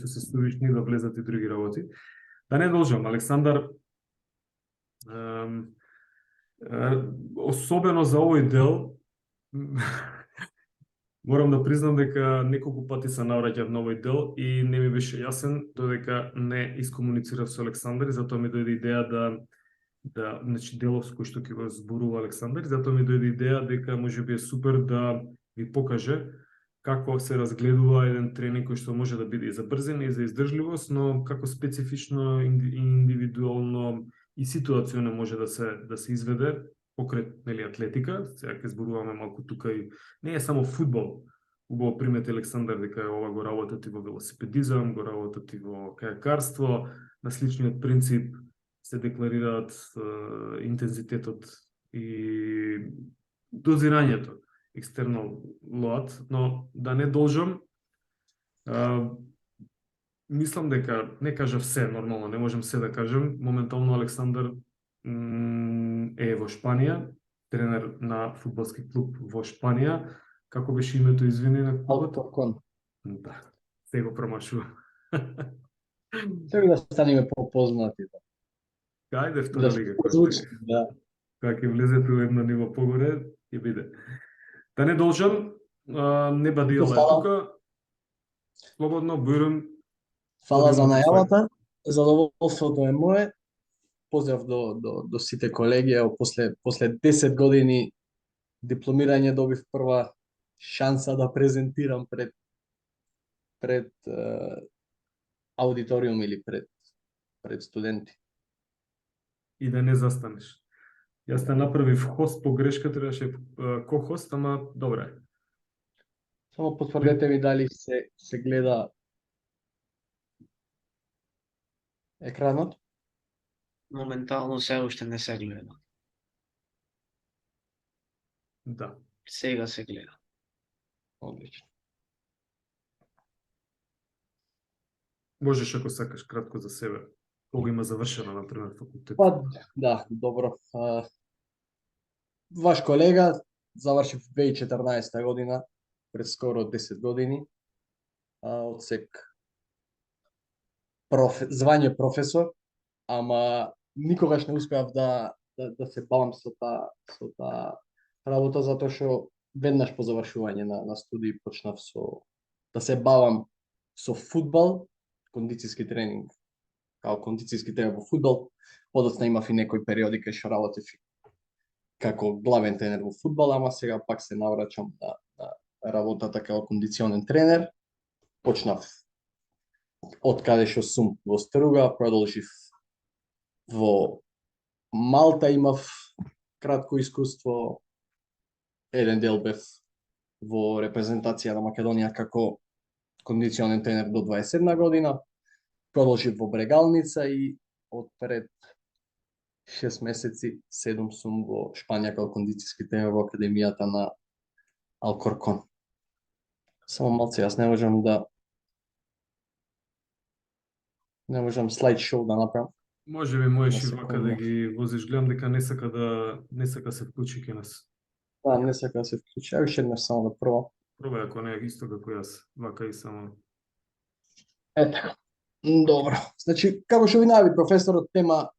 што се сторични да влезат и други работи. Да не должам, Александар, особено за овој дел, морам да признам дека неколку пати се навраќав на овој дел и не ми беше јасен додека не искомуницирав со Александар и затоа ми дојде идеја значи делов кој што ќе го зборува Александар, и затоа ми дојде идеја дека можеби е супер да ви покаже како се разгледува еден тренинг кој што може да биде и за брзина и за издржливост, но како специфично и индивидуално и ситуацијно може да се изведе покрај атлетика. Сега ќе зборуваме малку тука и не е само фудбал. Убаво примети Александар дека ова го работат и во велосипедизам, го работат и во кајакарство, на сличниот принцип се декларираат интензитетот и дозирањето external load, но да не должам, мислам дека не кажав се, нормално, не можам се да кажам. Моментално Александар е во Шпанија, тренер на фудбалски клуб во Шпанија. Како беше името, извини, на клубот? Алкоркон. Да, се го промашувам. Треба да станеме попознати. Кајде втора лига? Да. Кога ќе влезете во едно ниво погоре, ќе биде. Да не должам, не бадијала е тука. Слободно, Бујрун. Фала за најавата. Задоволството е мое. Поздрав до сите колеги. Ево, после 10 години дипломирање добив прва шанса да презентирам пред аудиториум или пред студенти. И да не застанеш. Јас те направив хост по грешка, требаше ко-хост, ама добре. Само потврдете ми дали се гледа екранот. Моментално се уште не се гледа. Да. Сега се гледа. Одлично. Можеш ако сакаш кратко за себе. Кога има завршено, например, факултет? Па, да, добро. Ваш колега заврши в 2014 година, пред скоро 10 години. Одсек звање професор, ама никогаш не успеав да се бавам со таа работа, затоа што веднаш по завршување на студии почнав да се бавам со фудбал, кондицијски тренинг, као кондицијски тренер во фудбал. Подоцна имав и некои периоди кај што работев како главен тренер во фудбал, ама сега пак се навраќам на работата како кондиционен тренер. Почнав од каде што сум во Струга, продолжив во Малта, имав кратко искуство, еден дел бев во репрезентација на Македонија како кондиционен тренер до 27 година, продолжив во Брегалница и од пред 6 месеци 7 сум во Шпанија како кондицијски тренер во академијата на Алкоркон. Само малце, јас не можам слайд шоу да направам. Може би можеш и вака да ги возиш, гледам дека не сака се вклучи ке нас. Да, не сака да се вклучи, ја уште еднаш само да пробам. Пробај ако не е исто како јас, вака и само. Ето, добро. Значи, како што ви најави професорот, тема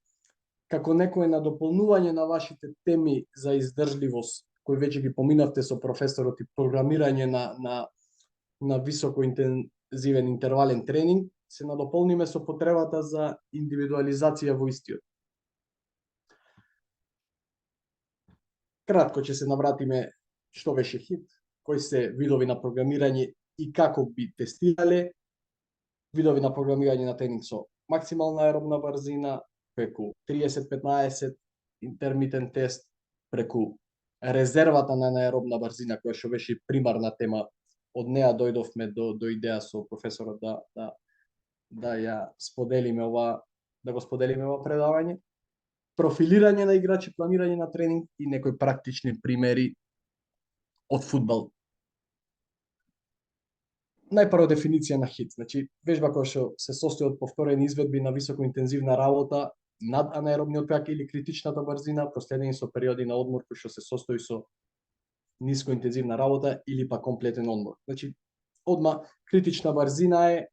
како некое надополнување на вашите теми за издржливост, кои веќе ги поминавте со професорот, и програмирање на високо интензивен интервален тренинг, се надополниме со потребата за индивидуализација во истиот. Кратко ќе се навратиме што беше хит, кои се видови на програмирање и како би тестирале, видови на програмирање на тренинг со максимална аеробна брзина, преку 30-15, интермитент тест, преку резервата на аеробна брзина, која што беше примарна тема. Од неа дојдовме до идеја со професорот да ја споделиме ова предавање. Профилирање на играчи, планирање на тренинг и некои практични примери од фудбал. Најпрво дефиниција на хит. Значи, вежба која што се состои од повторени изведби на високоинтензивна работа над анаеробниот праг или критичната брзина, проследени со периоди на одмор кој што се состои со нискоинтензивна работа или па комплетен одмор. Значи, одма критична брзина е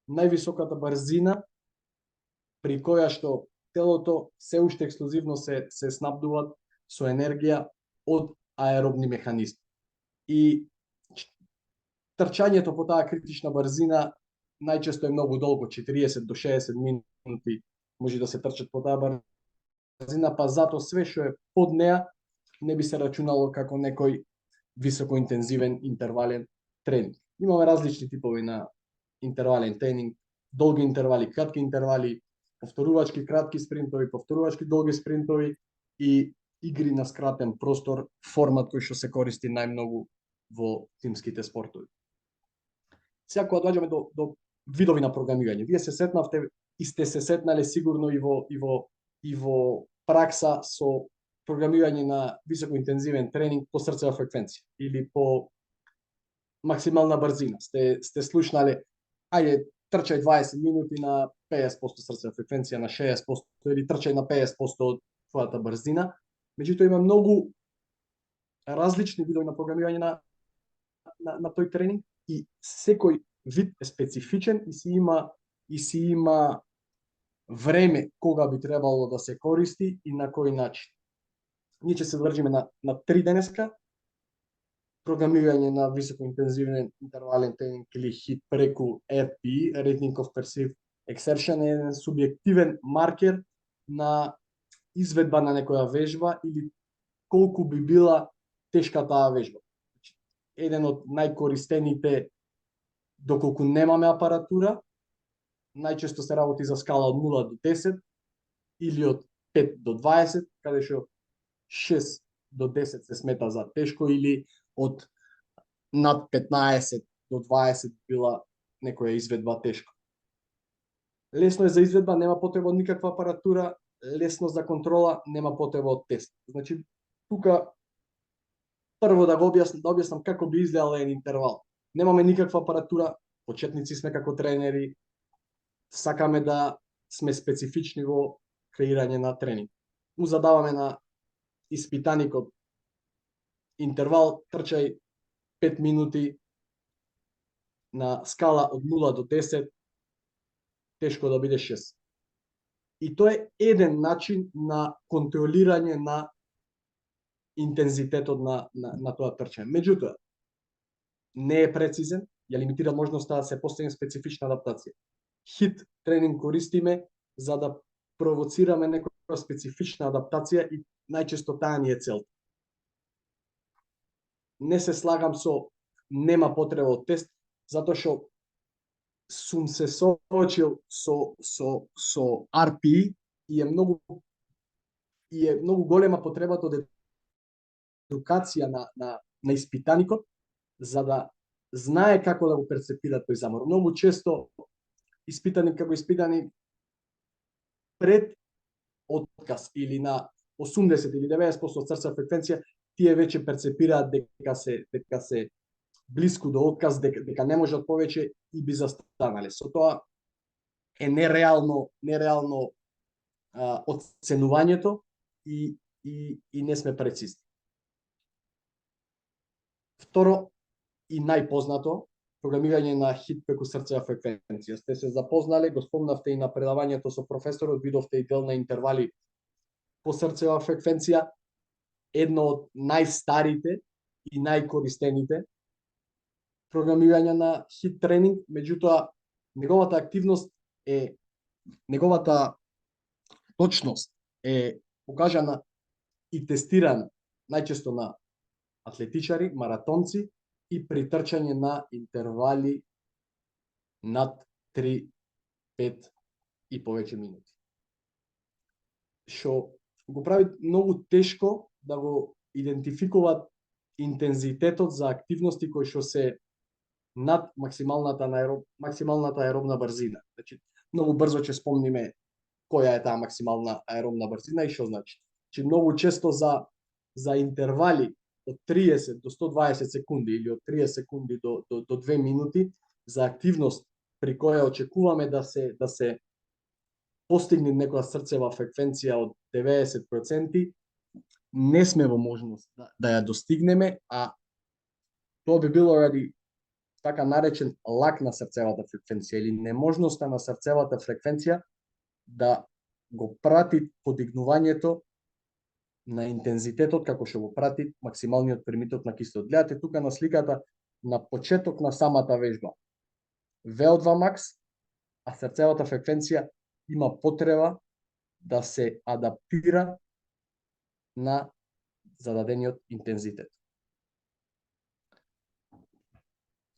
највисоката брзина при која што телото се уште ексклузивно се снабдуваат со енергија од аеробни механизми. И трчањето по таа критична брзина најчесто е многу долго, 40 до 60 минути може да се трчат по таа брзина, па затоа све што е под неа не би се рачунало како некој високоинтензивен интервален тренинг. Имаме различни типови на интервален тренинг, долги интервали, кратки интервали, повторувачки кратки спринтови, повторувачки долги спринтови и игри на скратен простор, формат кој што се користи најмногу во тимските спортови. Сега кога доаѓаме до видови на програмирање, вие се сетнавте и сте се сетнале сигурно и во пракса со програмирање на високоинтензивен тренинг по срцева фреквенција или по максимална брзина. Сте слушнале, ајде трчај 20 минути на 50% срцева фреквенција, на 60% или трчај на 50% од твојата брзина. Меѓутоа има многу различни видови на програмирање на тој тренинг и секој вид е специфичен и си има време кога би требало да се користи и на кој начин. Ние ќе се држиме на 3 денеска програмирање на високоинтензивен интервален тренинг или HIIT преку RPE, Rating of Perceived Exertion, е еден субјективен маркер на изведба на некоја вежба или колку би била тешка таа вежба. Еден од најкористените, доколку немаме апаратура, најчесто се работи за скала од 0 до 10 или од 5 до 20, каде што 6 до 10 се смета за тешко или од над 15 до 20 била некоја изведба тешко. Лесно е за изведба, нема потреба од никаква апаратура, лесно за контрола, нема потреба од тест. Значи, тука прво да објаснам како би изгледал еден интервал. Немаме никаква апаратура, почетници сме како тренери, сакаме да сме специфични во креирање на тренинг. Му задаваме на испитаникот интервал, трчај 5 минути на скала од 0 до 10, тешко да биде 6. И тоа е еден начин на контролирање на интензитетот на тоа трчање. Меѓутоа, не е прецизен, ја лимитира можноста да се постигне специфична адаптација. HIIT тренинг користиме за да провоцираме некоја специфична адаптација и најчесто таа ни е цел. Не се слагам со нема потреба од тест, затоа што сум се соочил со RPE и е многу голема потребата од едукација на испитаникот за да знае како да го перцепира тој замор. Многу често испитаник како испитани пред отказ или на 80 или 90% од срцева фреквенција, тие веќе перцепираат дека се блиску до отказ, дека не можат повеќе и би застанале. Со тоа е нереално оценувањето и не сме прецизни. Второ и најпознато, програмирање на HIIT преку срцева фреквенција. Сте се запознале, го спомнавте и на предавањето со професорот, видовте и дел на интервали по срцева фреквенција, едно од најстарите и најкористените програмирања на HIIT тренинг, меѓутоа неговата активност неговата точност е покажана и тестирана најчесто на атлетичари, маратонци и при трчање на интервали над 3, 5 и повеќе минути. Што го прави многу тешко да го идентификуваат интензитетот за активности кои што се над максималната аеробна брзина. Значи, многу брзо ќе спомниме која е таа максимална аеробна брзина и што значи. Значи, многу често за интервали од 30 до 120 секунди или од 30 секунди до 2 минути за активност при која очекуваме да се постигне некоја срцева фреквенција од 90%, не сме во можност да ја достигнеме, а тоа би било ради така наречен лак на срцевата фреквенција или неможноста на срцевата фреквенција да го прати подигнувањето на интензитетот како што го прати максималниот примиток на кислород. Гледате тука на сликата на почеток на самата вежба. VO2 max, а срцевата фреквенција има потреба да се адаптира на зададениот интензитет.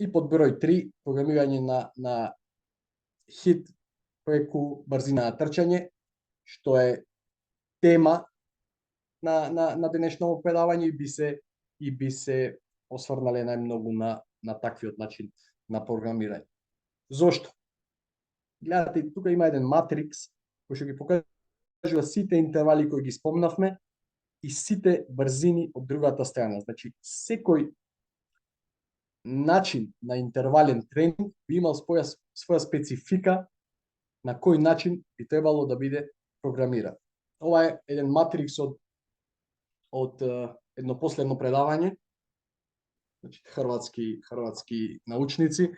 И под број 3, програмирање на хит преку брзина на трчање, што е тема на денешното предавање и би се осврнале најмногу на таквиот начин на програмирање. Зошто? Гледате, тука има еден матрикс кој што ги покажува сите интервали кои ги спомнавме и сите брзини од другата страна. Значи, секој начин на интервален тренинг би имал своја специфика на кој начин би требало да биде програмиран. Ова е еден матрикс од едно последно предавање, значи хрватски научници,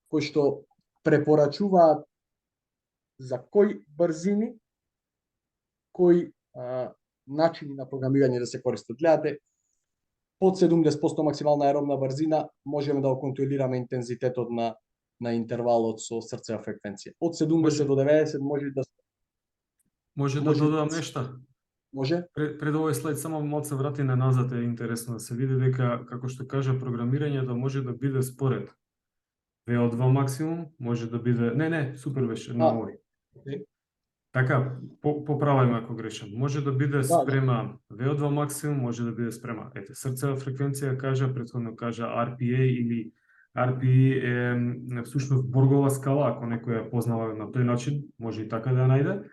кои што препорачуваат за кои брзини, кои начини на програмирање да се користат. Гледате, под 70% максимална аеробна брзина можеме да го контролираме интензитетот на интервалот со срцева фреквенција. Од 70 до 90 Може да додадам нешто? Може? Пред овој слайд само малце врати назад, е интересно да се види дека, како што кажа, програмирањето може да биде според VO2 максимум, може да биде... Не, супер беше на овој. Така, поправај ме ако грешам. Може да биде спрема VO2 максимум, може да биде спрема. Ете, срцева фреквенција претходно кажа RPA или RPE е всушност Боргова скала, ако некој ја познава на тој начин, може и така да ја најде.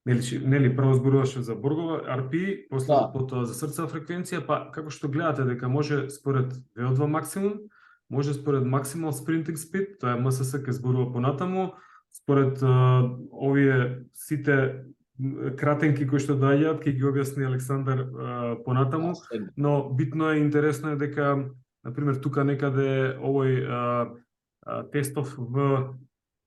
Нели прво зборуваше за Боргова, RPE, после потоа за срцева фреквенција, па како што гледате дека може според VO2 максимум, може според Maximal Sprinting Speed, тоа е МСС ке зборува понатаму, според овие сите кратенки кои што доаѓаат, ќе ги објасни Александар понатаму, но битно е, интересно е дека, например, тука некаде овој тестов в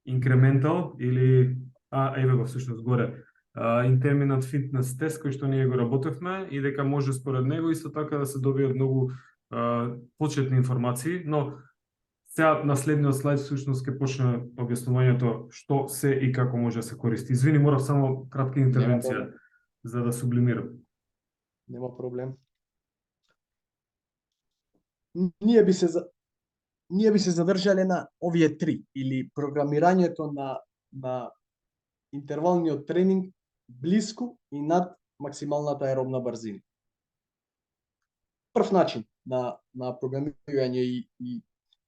Incremental или, еве го всушност горе, Intermittent Fitness Test кој што ние го работевме и дека може според него исто така да се добијат многу почетни информации, но сега на следниот слайд всушност ќе почне објаснувањето што се и како може да се користи. Извини, морав само кратка интервенција за да сублимирам. Нема проблем. Ние би се задржале на овие три, или програмирањето на интервалниот тренинг блиску и над максималната аеробна брзина. Прв начин на програмирање и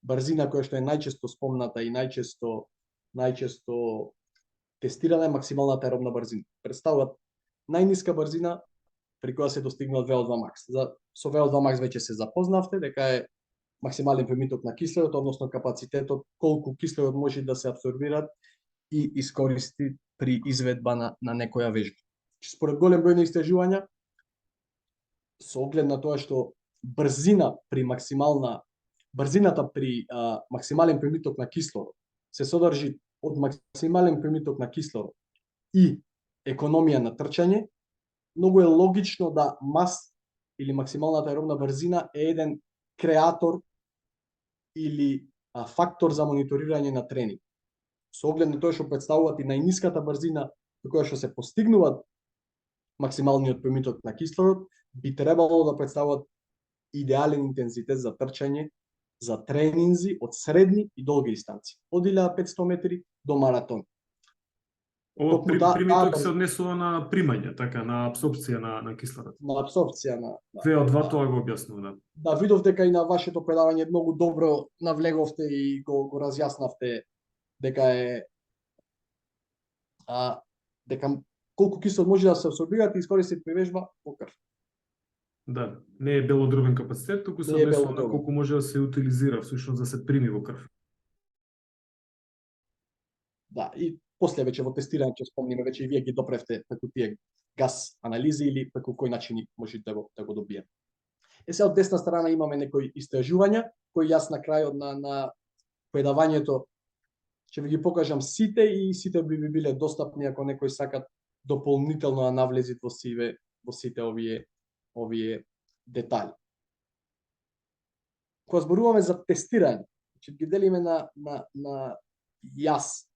брзина која што е најчесто спомната и најчесто тестирана е максималната аеробна брзина. Представуваат најниска брзина при која се достигнува VO2 max. Со VO2 max веќе се запознавте дека е максимален примиток на кислород, односно капацитетот колку кислород може да се апсорбира и искористи при изведба на некоја вежба. Според голем број на истражувања, со оглед на тоа што брзината при максимален примиток на кислород се содржи од максимален примиток на кислород и економија на трчање, многу е логично да мас или максималната аеробна брзина е еден креатор или фактор за мониторирање на тренинг. Со оглед на тоа што представуваат и најниската брзина до која што се постигнуваат максималниот примиток на кислород, би требало да представуваат идеален интензитет за трчање, за тренинзи од средни и долги дистанци, од 1500 метри до маратон. Ова примиток се однесува на примање, така, на апсорбција на кислород. На апсорбција на VO2 тоа го објаснува. Да, видов дека и на вашето предавање многу добро навлеговте и го разјаснавте дека дека колку кислород може да се апсорбира и искористи при вежба во крв. Да, не е белодробен капацитет, туку се однесува на колку може да се утилизира, всушност да се прими во крв. Да, и после веќе во тестирање ќе спомниме, веќе и вие ги допревте преку тие газ анализи или преку кој начин може да го добиеме. Сега од десна страна имаме некои истражувања, кои јас на крајот на предавањето ќе ви ги покажам сите и сите би биле достапни ако некој сака дополнително да навлези во сите овие детали. Кога зборуваме за тестирање, ќе ги делиме на јас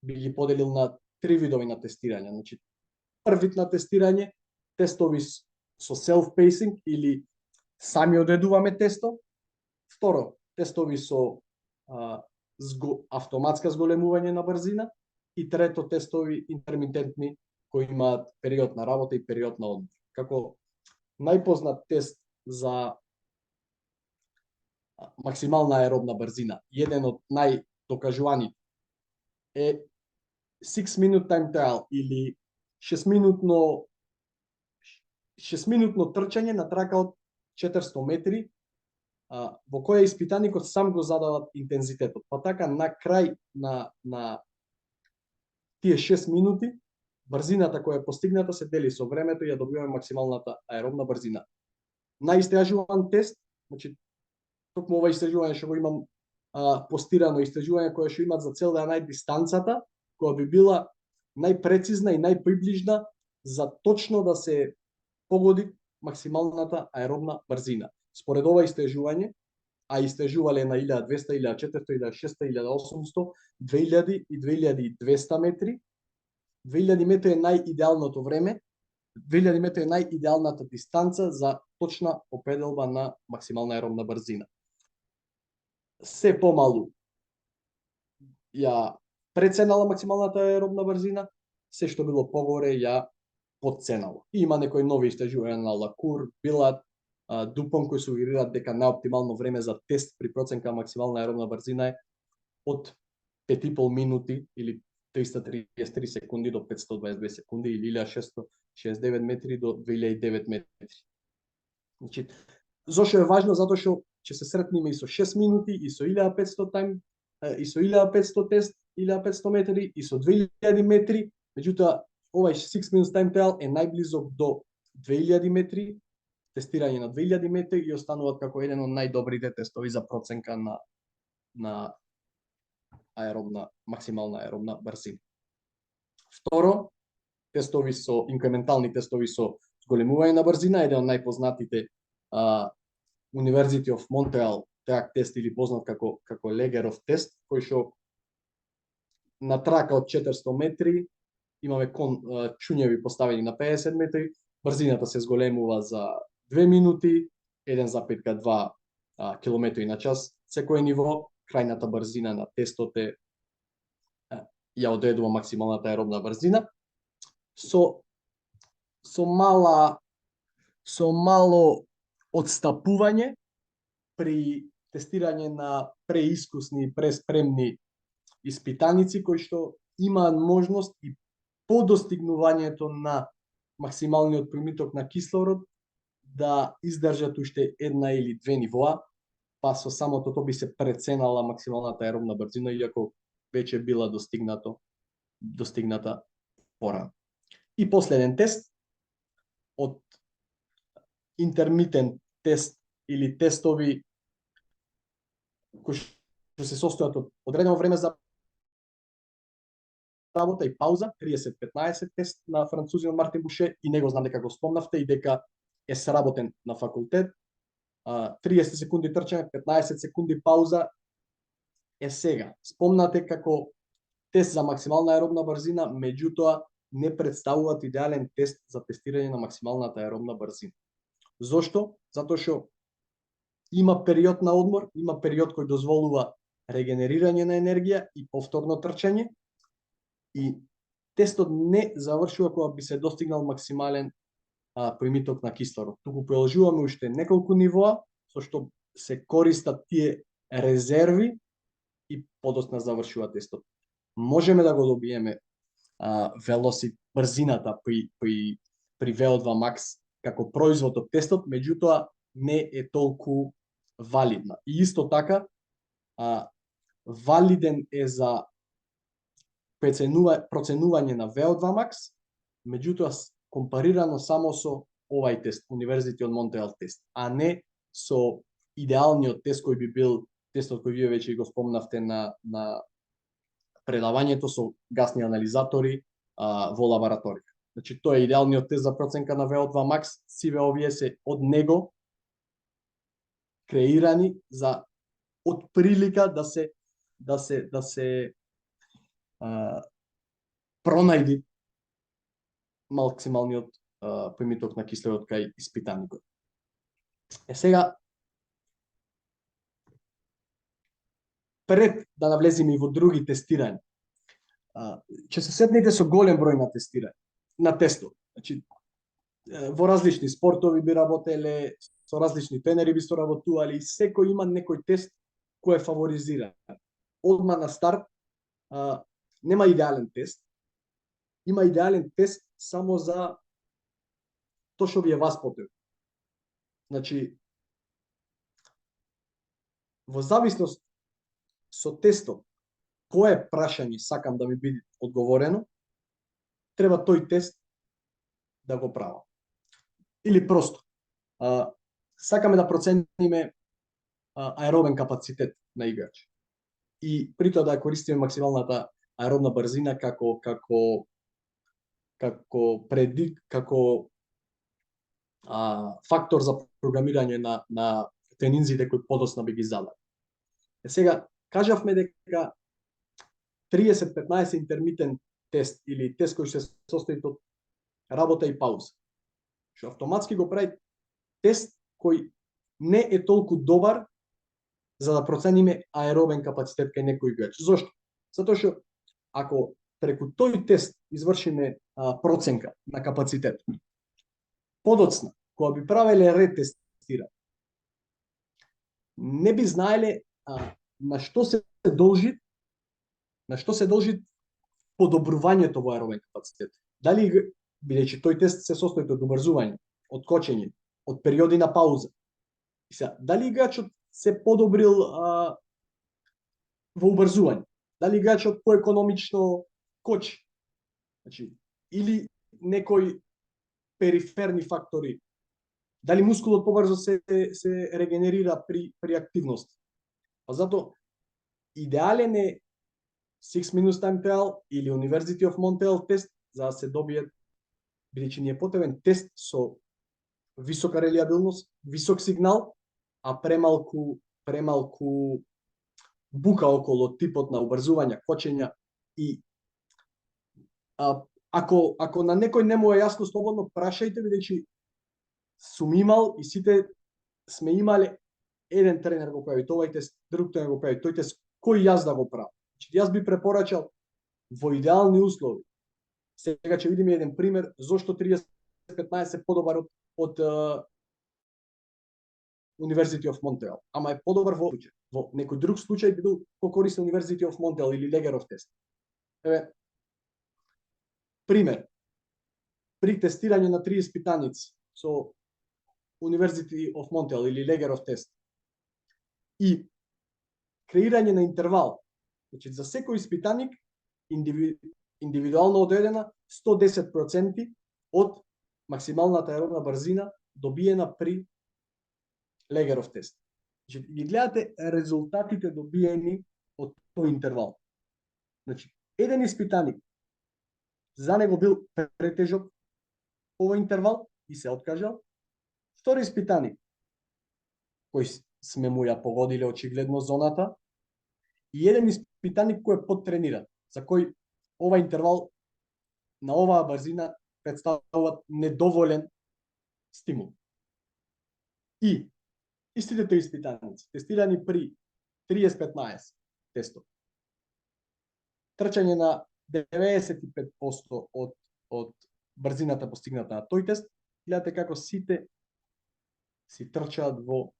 би ги поделил на три видови на тестирање. Значи, прв вид на тестирање, тестови со self-pacing или сами одредуваме тесто. Второ, тестови со автоматска зголемување на брзина. И трето, тестови интермитентни кои имаат период на работа и период на одмор. Како најпознат тест за максимална аеробна брзина, еден од најдокажуваните е 6 minute time trial или 6-минутно трчање на трака од 400 метри, во која испитаникот сам го задава интензитетот. Па така на крај на тие 6 минути брзината која е постигната се дели со времето и ја добиваме максималната аеробна брзина. Најистражуван тест, значи токму ова истражување што го имам постирано, истражување кое што имат за цел да ја најде дистанцата која би била најпрецизна и најприближна за точно да се погоди максималната аеробна брзина. Според ова истражување, а истражувале на 1200, 1400, 1600, 1800, 2000 и 2200 метри, 2000 метри е најидеалното време, 2000 метри е најидеалната дистанца за точна определба на максимална аеробна брзина. Се помалу ја преценала максималната аеробна брзина, се што било погоре ја подценало. И има некои нови истражувања на Лакур, Билат, Дупон кои сугерираат дека најоптимално време за тест при проценка на максимална аеробна брзина е од 5,5 минути или 333 секунди до 522 секунди или 1669 метри до 2009 метри. Значи, зошто е важно? Затоа што ќе се сретнеме и со 6 минути, и со 1500 тайм, и со 1500 тест, 1500 метри, и со 2000 метри, меѓутоа овај 6 minutes time trial е најблизок до 2000 метри, тестирање на 2000 метри и остануваат како еден од најдобрите тестови за проценка на аеробна, максимална аеробна брзина. Второ, тестови со инкрементални тестови со зголемување на брзина, еден од најпознатите University of Montreal track тест или познат како Легеров тест, кој што на трака од 400 метри имаме чуњеви поставени на 50 метри, брзината се зголемува за 2 минути, 1,2 километри на час секое ниво, крајната брзина на тестот ја одредува максималната аеробна брзина со мало одстапување при тестирање на преискусни и преспремни испитаници кои што имаат можност и по достигнувањето на максималниот примиток на кислород да издржат уште една или две нивоа, па со самото тоа би се преценала максималната аеробна брзина, иако веќе била достигната порано. И последен тест од интермитент тест или тестови кои што се состојат од одредено време за работа и пауза, 30-15 тест на французинот Мартин Буше, и него знам дека го спомнавте и дека е сработен на факултет. 30 секунди трчање, 15 секунди пауза е сега. Спомнате како тест за максимална аеробна брзина, меѓутоа не представуваат идеален тест за тестирање на максималната аеробна брзина. Зошто? Затоа што има период на одмор, има период кој дозволува регенерирање на енергија и повторно трчање, и тестот не завршува кога би се достигнал максимален примиток на кислород. Туку приложуваме уште неколку нивоа, со што се користат тие резерви и подоцна завршува тестот. Можеме да го добиеме брзината при VO2 Max како производ од тестот, меѓутоа не е толку валидна. И исто така, валиден е за проценување на VO2 Max, меѓутоа компарирано само со овај тест, University of Montreal тест, а не со идеалниот тест кој би бил тестот кој вие веќе го спомнавте на предавањето со гасни анализатори во лабораторија. Значи, тоа е идеалниот тест за проценка на VO2 max, сиве овие се од него креирани за од прилика да се пронајди максималниот поимиток на киселот кај испитаникот. Сега, пред да навлеземе и во други тестирања, ќе се сетнете со голем број на тестирања, на тестот. Значи, во различни спортови би работеле, со различни тренери би соработували, секој има некој тест кој е фаворизиран. Одма на старт, нема идеален тест, има идеален тест само за тоа што ви е вас потребно. Значи, во зависност со тестот, кое прашање сакам да ми биде одговорено, треба тој тест да го правам. Или просто, сакаме да процениме аеробен капацитет на играч. И при тоа да користиме максималната аеробна брзина како фактор за програмирање на тренинзите кои подоцна би ги задали. Сега, кажавме дека 30-15 интермитен тест или тест кој се состои од работа и пауза, што автоматски го прави тест кој не е толку добар за да процениме аеробен капацитет кај некој играч. Зошто? Затоа што ако преку тој тест извршиме проценка на капацитет, подоцна, кога би правеле ретестира, не би знаеле на што се должи подобрувањето во аеробен капацитет. Дали, бидејќи тој тест се состои од убрзување, од кочење, од периоди на пауза. И сега, дали играчот се подобрил во убрзување? Дали играчот поекономично кочи? Значи, или некои периферни фактори, дали мускулот побрзо се регенерира при активност. Затоа идеален е 6 minutes time trial или University of Montreal тест за да се добие, бидејќи ни е потребен тест со висока релиабилност, висок сигнал, а премалку бука околу типот на убрзување, кочења и ако на некој не му е јасно, слободно прашајте, бидејќи сум имал и сите сме имале еден тренер го прави тој тест, друг тренер го прави тој тест, кој јас да го правам. Значи, јас би препорачал во идеални услови. Сега ќе видиме еден пример зошто 30-15 е подобар од University of Montreal, ама е подобар во случај. Во некој друг случај би бил покористен University of Montreal или Legerov тест. Еве, пример. При тестирање на 3 испитаници со University of Montreal или Legerov тест и креирање на интервал, значи за секој испитаник индивидуално одредена 110% од максималната аеробна брзина добиена при Legerov тест. Значи, ги гледате резултатите добиени од тој интервал. Значи, еден испитаник за него бил претежок овој интервал и се откажал. Втори испитаник кој сме му ја погодиле очигледно зоната и еден испитаник кој е подтрениран, за кој ова интервал на оваа брзина представува недоволен стимул. И истите тој испитаници, тестирани при 30-15 тестот, трчање на 95% од брзината постигната на тој тест, гледате како сите си трчаат во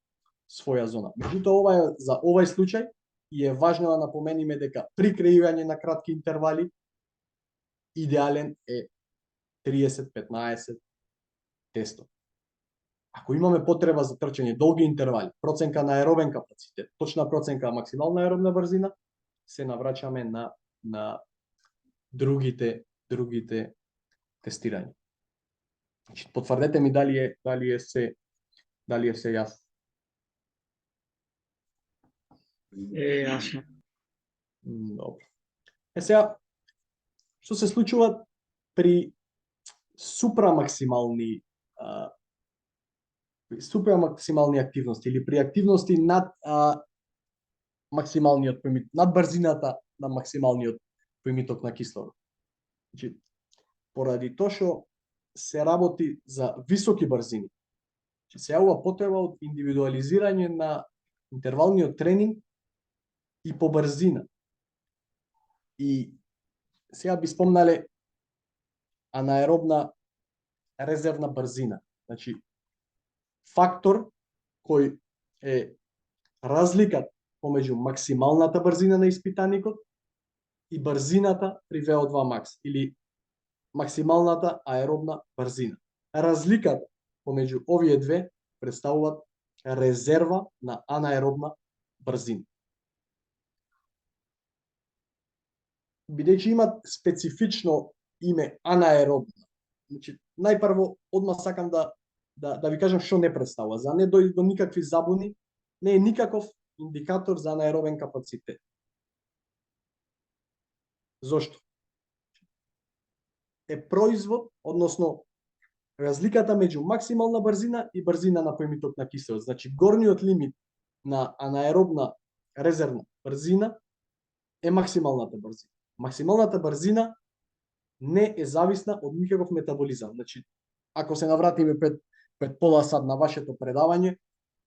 своја зона. Меѓутоа, ова е за овај случај и е важно да напомениме дека при креирање на кратки интервали идеален е 30-15 тестот. Ако имаме потреба за трчање долги интервали, проценка на аеробен капацитет, точна проценка на максимална аеробна брзина, се навраќаме на другите тестирања. Значи, потврдете ми дали е се јасно. Јасно. Добро. Сега, што се случува при супрамаксимални супрамаксимални активности или при активности над максималниот примиток, над брзината на максималниот примиток на кислород. Значи, поради тоа што се работи за високи брзини, се јавува потреба од индивидуализирање на интервалниот тренинг и по брзина. И сега би спомнале анаеробна резервна брзина. Значи, фактор кој е разликата помеѓу максималната брзина на испитаникот и брзината при VO2 max или максималната аеробна брзина. Разликата помеѓу овие две представуваат резерва на анаеробна брзина. Бидејќи имат специфично име анаеробна, значи најпрво одма сакам да ви кажам што не представува, за не дојде до никакви забуни, не е никаков индикатор за анаеробен капацитет. Зошто? Е производ, односно разликата меѓу максимална брзина и брзина на примиток на киселот. Значи горниот лимит на анаеробна резервна брзина е максималната брзина. Максималната брзина не е зависна од никаков метаболизам. Значи, ако се навратиме пред пола сат на вашето предавање,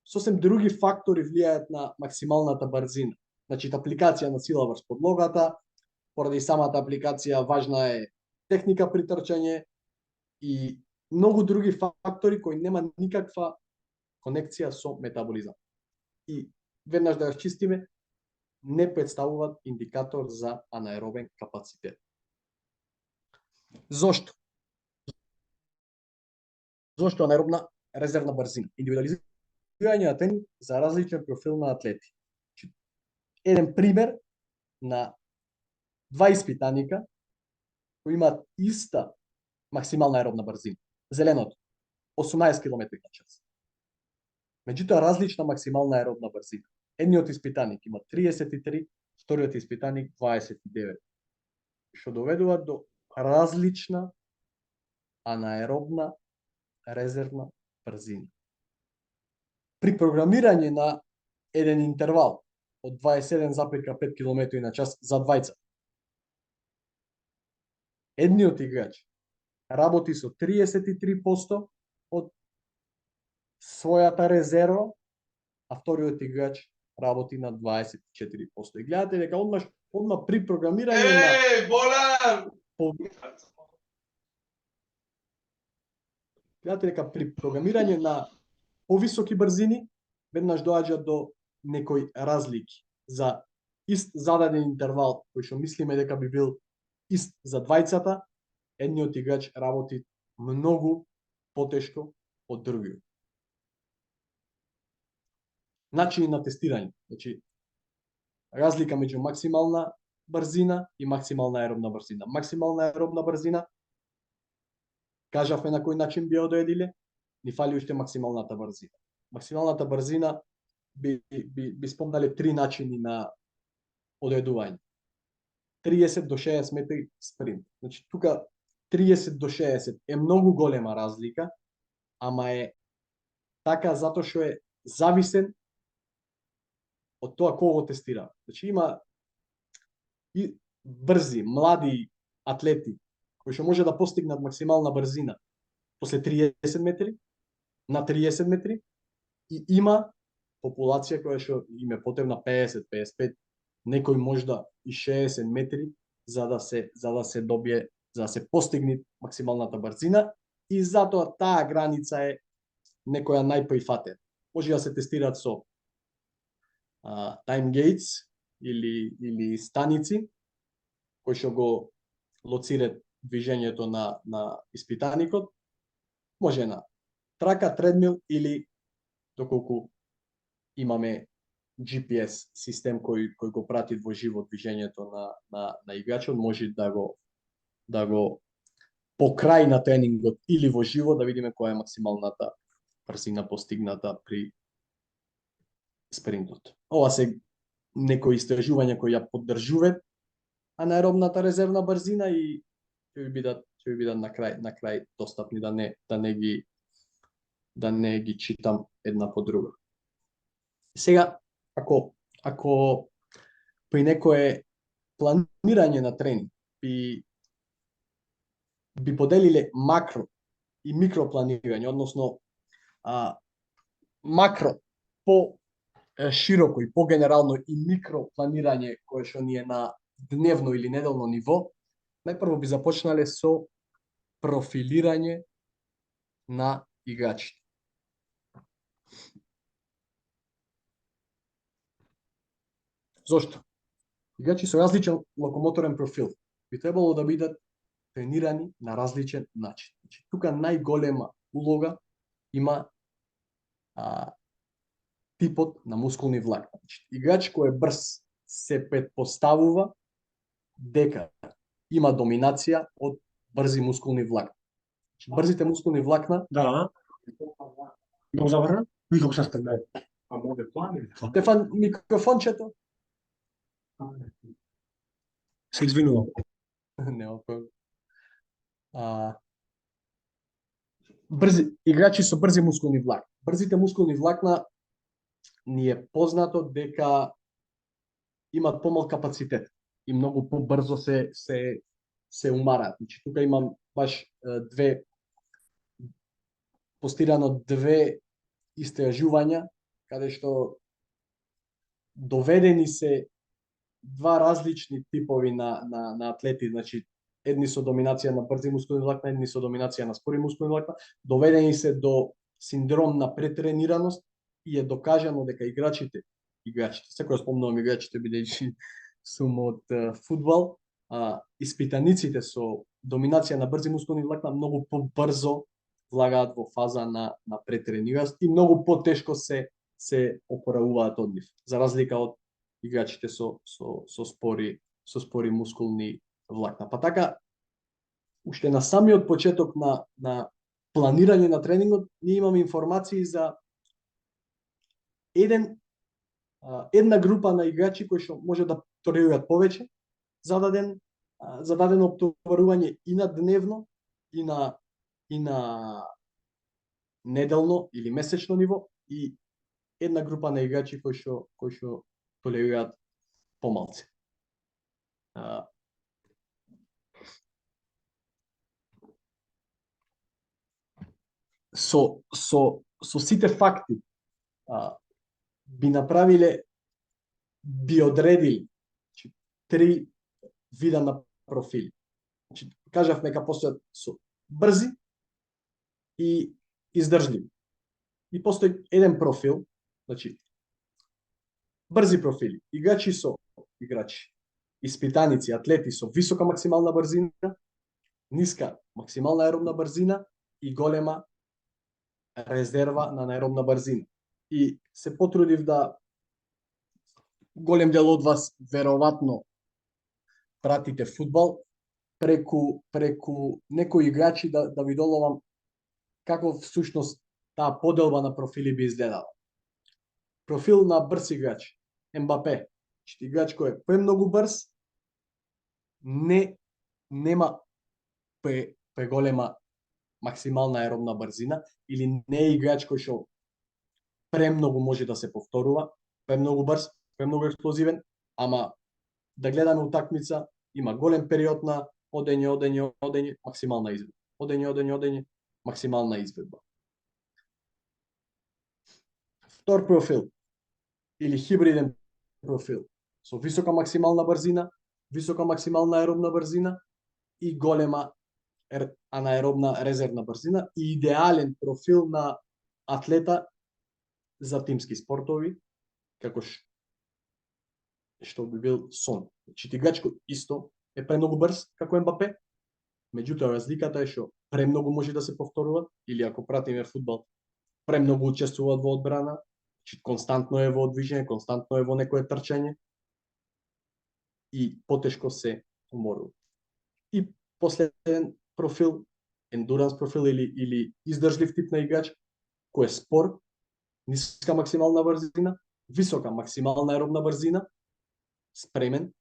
сосем други фактори влијаат на максималната брзина. Значи, апликација на сила врз подлогата, поради самата апликација важна е техника при трчање и многу други фактори кои нема никаква конекција со метаболизам. И веднаш да расчистиме, не представуваат индикатор за анаеробен капацитет. Зошто? Зошто анаеробна резервна брзина? Индивидуализирање на тренинг за различен профил на атлети. Еден пример на два испитаника кои имаат иста максимална аеробна брзина. Зеленото 18 км/ч. Меѓутоа различна максимална аеробна брзина. Едниот испитаник има 33, вториот испитаник 29. Што доведува до различна анаеробна резервна брзина. При програмирање на еден интервал од 27,5 км/ч за двајца, едниот играч работи со 33% од својата резерва, а вториот играч работи на 24%. И гледате дека одма при програмирање на гледате дека при програмирање на повисоки брзини веднаш доаѓа до некои разлики за ист зададен интервал кој што мислиме дека би бил ист за двајцата, едниот играч работи многу потешко од другиот. Начини на тестирање, значи разлика меѓу максимална брзина и максимална аеробна брзина. Максимална аеробна брзина, кажавме на кој начин би одредиле, ни фали уште максималната брзина. Максималната брзина би спомнале три начини на одредување. 30 до 60 метри спринт. Значи тука 30 до 60 е многу голема разлика, ама е така затоа што е зависен од тоа кого тестира. Значи има и брзи, млади атлети кои што може да постигнат максимална брзина после 30 метри, на 30 метри, и има популација која што им е потребна 50, 55, некој можда и 60 метри за да се добие, за да се постигне максималната брзина, и затоа таа граница е некоја најприфатена. Може да се тестираат со time gates или станици кои што го лоцираат движењето на испитаникот. Може на трака, тредмил или доколку имаме GPS систем кој го прати во живо движењето на играчот, може да го покрај на тренингот или во живо да видиме која е максималната брзина постигната при спринтот. Ова се некои истражувања кои ја поддржуваат анаеробната резервна брзина и ќе ви бидат на крај достапни да не ги читам една по друга. Сега ако при некое планирање на тренинг би поделиле макро и микро планирање, односно макро по широко и по-генерално и микро планирање кое што ни е на дневно или неделно ниво, најпрво би започнале со профилирање на играчите. Зошто? Играчи со различен локомоторен профил би требало да бидат тренирани на различен начин. Значи, тука најголема улога има типот на мускулни влакна. Значи, играч кој е брз се претпоставува дека има доминација од брзи мускулни влакна. Значи, брзите мускулни влакна... Да. Много забрана? И како се стане? А може план или? Стефан, микрофончето? Се извинувам. Нема проблем. Играчи со брзи мускулни влакна. Брзите мускулни влакна ни е познато дека имат помал капацитет и многу побрзо се умараат. Значи, тука имам баш постирано две истражувања каде што доведени се два различни типови на атлети, значи едни со доминација на брзи мускулни влакна, едни со доминација на спори мускулни влакна, доведени се до синдром на претренираност и е докажано дека играчите, секој спомнувам играчите бидејќи сум од фудбал, испитаниците со доминација на брзи мускулни влакна многу побрзо влагаат во фаза на претренираност и многу потешко се опоравуваат од нив, за разлика од играчите со спори мускулни влакна. Па така, уште на самиот почеток на планирање на тренингот, ние имаме информации за една група на играчи кои што може да толерираат повеќе за дадено оптоварување и на дневно и на неделно или месечно ниво и една група на играчи кои што толерираат помалце. Со сите факти би одредили три вида на профили. Значи, кажавме дека постојат со брзи и издржливи. И постои еден профил, значи брзи профили, играчи, испитаници, атлети со висока максимална брзина, ниска максимална аеробна брзина и голема резерва на аеробна брзина. И се потрудив да голем дел од вас веројатно пратите фудбал, преку некои играчи да ви доловам како всушност таа поделба на профили би изгледала. Профил на брз играч, Мбапе, играч кој е премногу брз, нема преголема максимална аеробна брзина или не е играч кој што премногу може да се повторува, премногу брз, премногу експлозивен, ама да гледаме утакмица, има голем период на одење, максимална изведба. Одење, максимална изведба. Втор профил или хибриден профил со висока максимална брзина, висока максимална аеробна брзина и голема анаеробна резервна брзина и идеален профил на атлета за тимски спортови, како што би бил сон. Значи, играч исто е премногу брз како Мбапе, меѓутоа разликата е што премногу може да се повторува, или ако пратиме фудбал, премногу учествуваат во одбрана, значи константно е во движење, константно е во некое трчање и потешко се уморува. И последен профил, ендуранс профил или издржлив тип на играч, кој е спор, ниска максимална брзина, висока максимална аеробна брзина спремен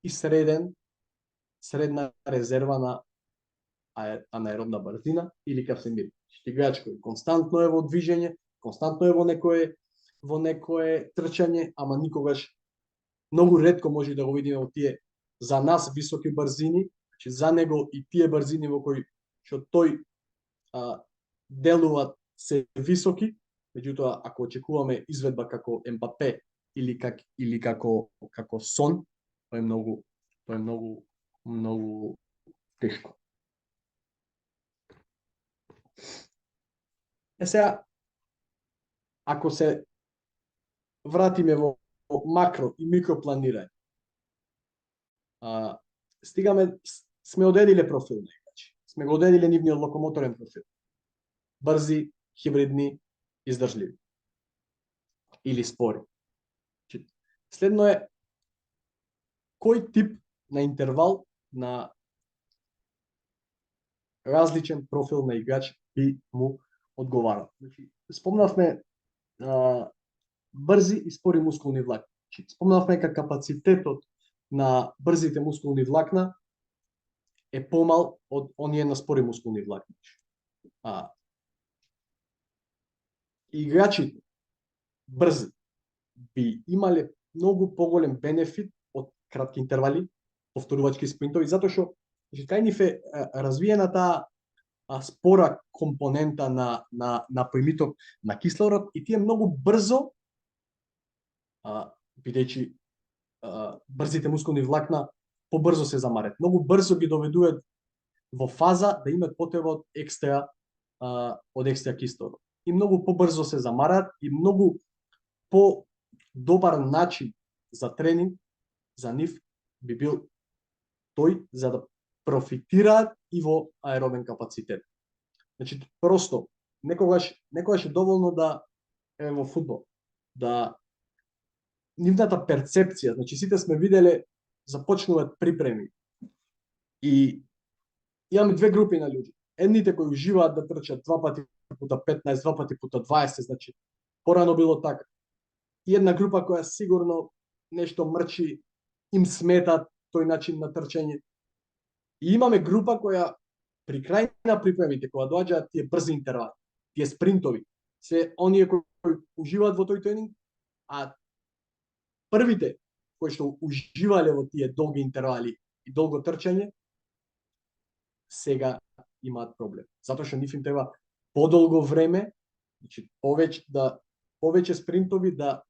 и средна резерва на анаеробна брзина или капсемир. Играч кој константно е во движење, константно е во некое трчање, ама никогаш многу ретко може да го видиме во тие за нас високи брзини, значи за него и тие брзини во кои што тој делуваат се високи, меѓутоа ако очекуваме изведба како Ембапе или како Сон, тоа е многу тешко. Сега, ако се вратиме во макро и микро планирање, сме одредиле профил на играчи. Сме го одредиле нивниот локомоторен профил. Брзи, хибридни, издржливи. Или спори. Следно е кој тип на интервал на различен профил на играч би му одговарал. Значи, спомнавме брзи и спори мускулни влакна. Спомнавме дека капацитетот на брзите мускулни влакна е помал од оние на спори мускулни влакна. Играчите брзи би имале многу поголем бенефит од кратки интервали, повторувачки спринтови, затоа што кај нив е развиена таа спора компонента на примиток на кислород и тие многу брзо, бидејќи брзите мускулни влакна побрзо се замарат. Многу брзо ги доведуваат во фаза да имат потреба од екстра кислород. И многу побрзо се замарат и многу по добар начин за тренинг за нив би бил тој за да профитираат и во аеробен капацитет. Значи, просто, некогаш е доволно да е во фудбал, да нивната перцепција, значи сите сме виделе, започнуваат припреми. И имаме две групи на луѓе. Едните кои уживаат да трчат 2 пати пута 15, 2 пати пута 20, значи порано било така. И една група која сигурно нешто мрчи, им смета тој начин на трчање. И имаме група која при крај на припремите, кога доаѓаат тие брзи интервали, тие спринтови, се оние кои уживаат во тој тренинг, а првите кои што уживале во тие долги интервали и долго трчање, сега имаат проблем. Затоа што нив им треба подолго време, значи повеќе спринтови да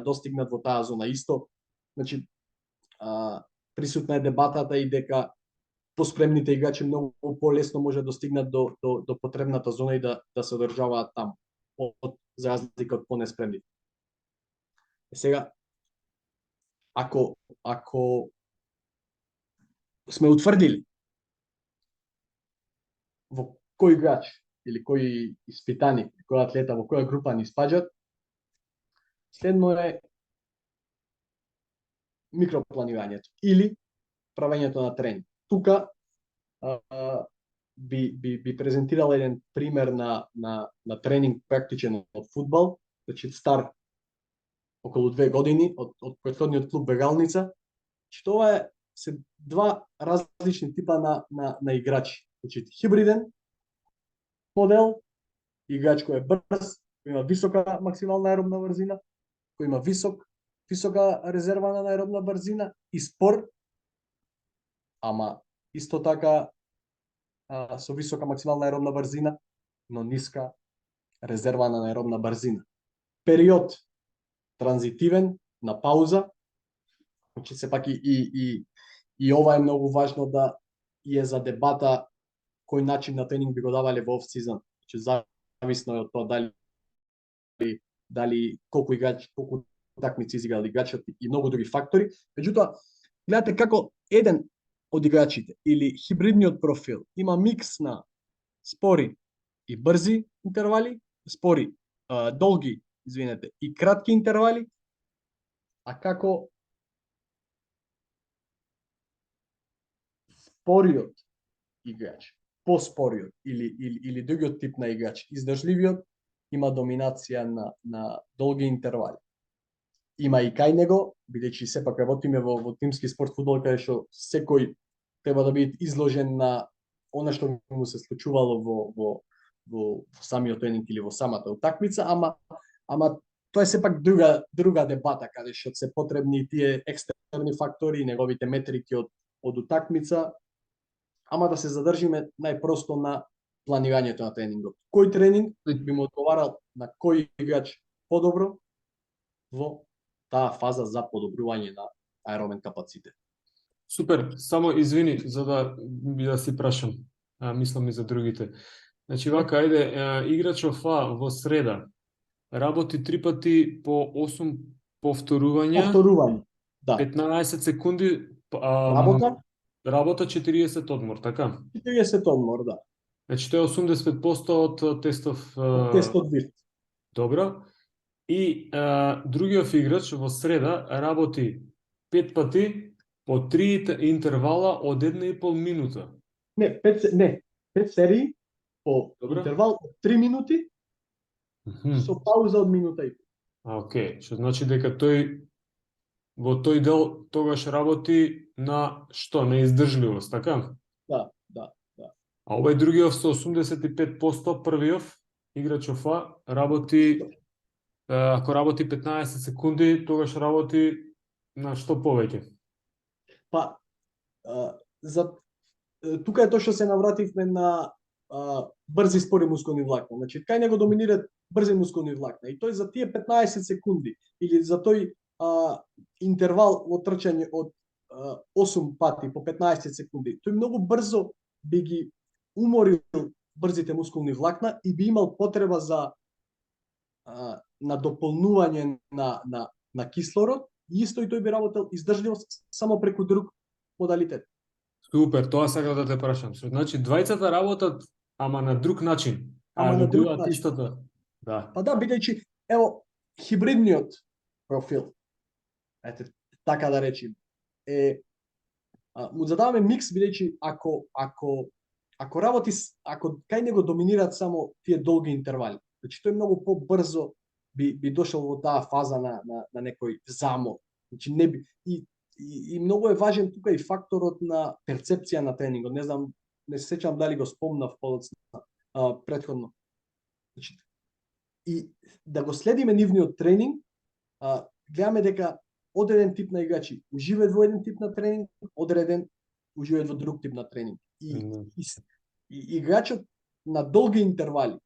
достигнат во таа зона. Исто, значи, присутна е дебатата и дека поспремните играчи многу полесно може да достигнат до потребната зона и да се одржаваат таму, за разлика од понеспремните. Сега, ако сме утврдили во кој играч или кој испитаник, кој атлета, во која група ни спаѓат, следно е микропланирањето или правењето на тренинг. Тука би презентирал еден пример на тренинг практичен од фудбал, значи стар околу 2 години од претходниот клуб Бегалница. Тоа се два различни типа на играчи. Значи хибриден модел, играч кој е брз, кој има висока максимална аеробна брзина, кој има висока резервана аеробна брзина и спор, ама исто така со висока максимална аеробна брзина, но ниска резервана аеробна брзина. Период транзитивен, на пауза, значи сепак и ова е многу важно да е за дебата кој начин на тренинг би го давале во оф-сезон. Значи зависно е од тоа дали колку такмици изиграли играчот и многу други фактори. Меѓутоа, гледате како еден од играчите или хибридниот профил има микс на спори и брзи интервали, долги, и кратки интервали, а како спориот играч, поспориот или другиот тип на играч, издржливиот, има доминација на долги интервали. има и кај него, бидејќи сепак работиме во тимски спорт фудбал, каде што секој треба да биде изложен на она што му се случувало во самиот тренинг или во самата утакмица, ама тоа е сепак друга дебата, каде што се потребни тие екстерни фактори и неговите метрики од утакмица, ама да се задржиме најпросто на планирањето на тренингот. Кој тренинг би му одговарал на кој играч подобро во таа фаза за подобрување на аеробен капацитет. Супер, само извини за да си прашам. Мислам и за другите. Значи вака, ајде, играчов А во среда работи 3 пати по 8 повторувања, Да. 15 секунди работа 40 одмор, така? 40 одмор, да. Значи тоа е 85% од тестов. Тестот вирт. Добро. И другиот играч во среда работи 5 пати по 3 интервала од 1,5 минута. Не, 5 серии по Добро. интервал од 3 минути со пауза од минута и пол. Океј, што значи дека тој во тој дел тогаш работи на што? На издржливост, така? Да. А овој другиот со 85% првиот играчов А работи ако работи 15 секунди, тогаш работи на што повеќе? Па тука е тоа што се навративме на брзи спори мускулни влакна. Значи, кај него доминираат брзи мускулни влакна. И тој за тие 15 секунди или за тој интервал во трчање од 8 пати по 15 секунди, тој многу брзо би ги уморил брзите мускулни влакна и би имал потреба за надополнување на кислород, и исто и тој би работел издржливост само преку друг модалитет. Супер, тоа сакав да те прашам. Значи, двајцата работат, ама на друг начин. Ама на друг начин. Истото. Да. Па да, бидејќи, ево, хибридниот профил, ете, така да речем, му задаваме микс, бидејќи ако работи, ако кај него доминираат само тие долги интервали, значи тој многу побрзо би дошол во таа фаза на некој замор. Значи не би и многу е важен тука и факторот на перцепција на тренингот. Не знам, не се сеќам дали го спомнав претходно. Значи, и да го следиме нивниот тренинг, гледаме дека одреден тип на играчи уживаат во еден тип на тренинг, одреден уживаат во друг тип на тренинг. И играчот на долги интервали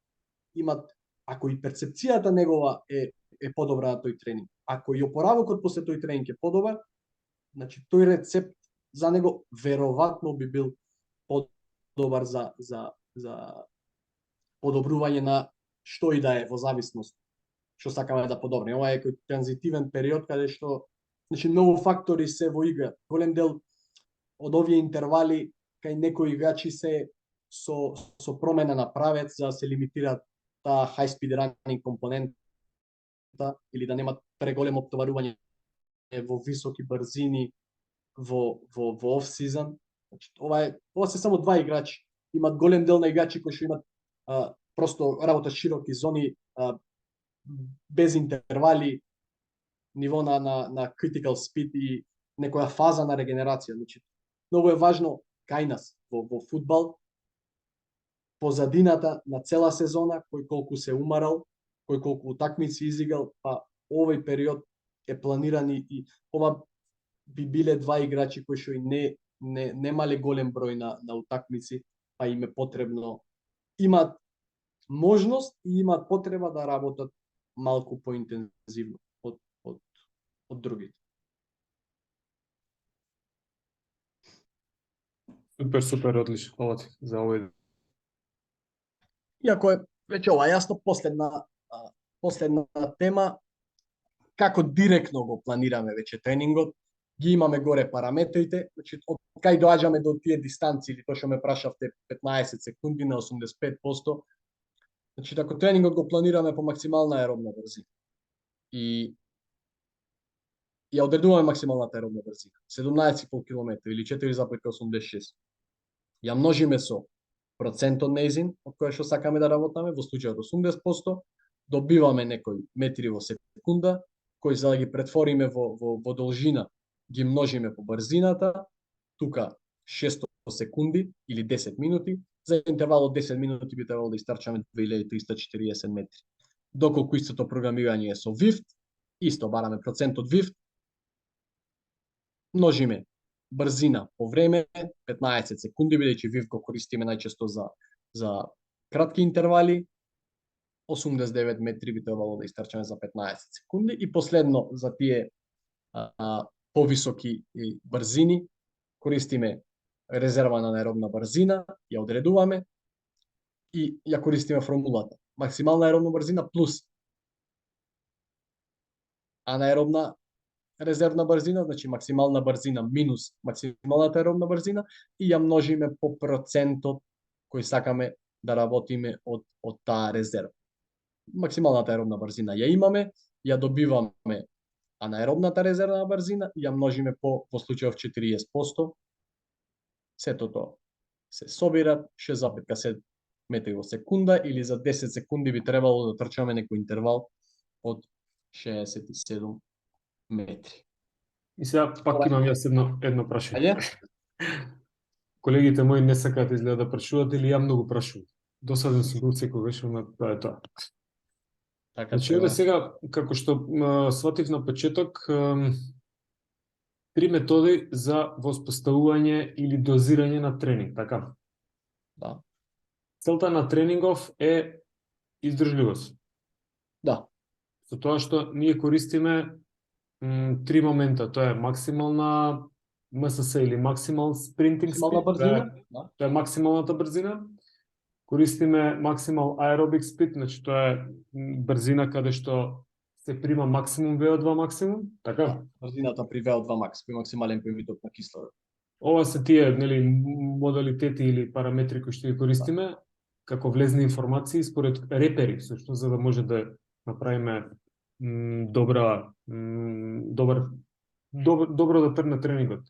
имат, ако и перцепцијата негова е подобра на тој тренинг, ако и опоравокот после тој тренинг е подобар, значи тој рецепт за него веројатно би бил подобар за подобрување на што и да е во зависност што сакаме да подобриме. Ова е кој транзитивен период каде што значи многу фактори се во игра. Голем дел од овие интервали кај некои играчи се со промена на правец за да се лимитираат таа high speed running компонента или да немат преголемо оптоварување во високи брзини во off season. Значи ова се само два играчи. Имат голем дел на играчи кои што имат просто работа широки зони без интервали, ниво на critical speed и некоја фаза на регенерација. Значи многу е важно кај нас во фудбал позадината на цела сезона, кој колку се умарал, кој колку утакмици изиграл, па овој период е планиран и ова би биле два играчи кои што и немале голем број на утакмици, па им е потребно, имаат можност и имаат потреба да работат малку поинтензивно од другите. Супер, одлично. Фала ти за овој. Иако е веќе ова јасно, последна тема, како директно го планираме веќе тренингот, ги имаме горе параметрите, значи од кај доаѓаме до тие дистанци, или тоа што ме прашавте 15 секунди на 85%, значи ако тренингот го планираме по максимална аеробна брзина и ја одредуваме максималната аеробна брзина, 17,5 км или 4,86, ја множиме со процентот неизин, од која што сакаме да работаме, во случајот 80%, добиваме некои метри во секунда кои за да ги претвориме во должина, ги множиме по брзината, тука 600 секунди или 10 минути, за интервал од 10 минути би требало да истрчаме 2340 метри. Доколку истото програмирање е со Vift, исто бараме процент од Vift, множиме брзина по време, 15 секунди, бидејќи Vift го користиме најчесто за кратки интервали, 89 метри би требало да истрчаме за 15 секунди и последно за тие повисоки брзини користиме резерва на аеробна брзина, ја одредуваме и ја користиме формулата. Максимална аеробна брзина плюс анаеробна резервна брзина, значи максимална брзина минус максималната аеробна брзина и ја множиме по процентот кој сакаме да работиме од таа резерва. Максималната аеробна брзина ја имаме, ја добиваме анаеробната резервна брзина и ја множиме по случајов 40%. Сето тоа се собира 6,7 метри во секунда или за 10 секунди би требало да трчаме некој интервал од 67 метри. И сега пак имам јас едно прашање. Ајде? Колегите мои не сакаат изгледа да прашуваат или ја многу прашувам. Досаден сум бил секогаш, ама тоа е тоа. Така Значи, треба. овде сега, како што сватив на почеток, три методи за воспоставување или дозирање на тренинг, така? Да. Целта на тренингов е издржливост. Да. Со тоа што ние користиме три момента, тоа е максимална МСС или максимал спринтинг Максимална спид, брзина, да. тоа е максималната брзина. Користиме максимал аеробик спид, значи тоа е брзина каде што се прима максимум VO2 максимум, така? Да. Брзината при VO2 макс, при максимален примиток на кислород. Ова се тие, нели, модалитети или параметри кои што ги користиме како влезни информации според репери, сушто за да може да направиме добро да тргне тренингот.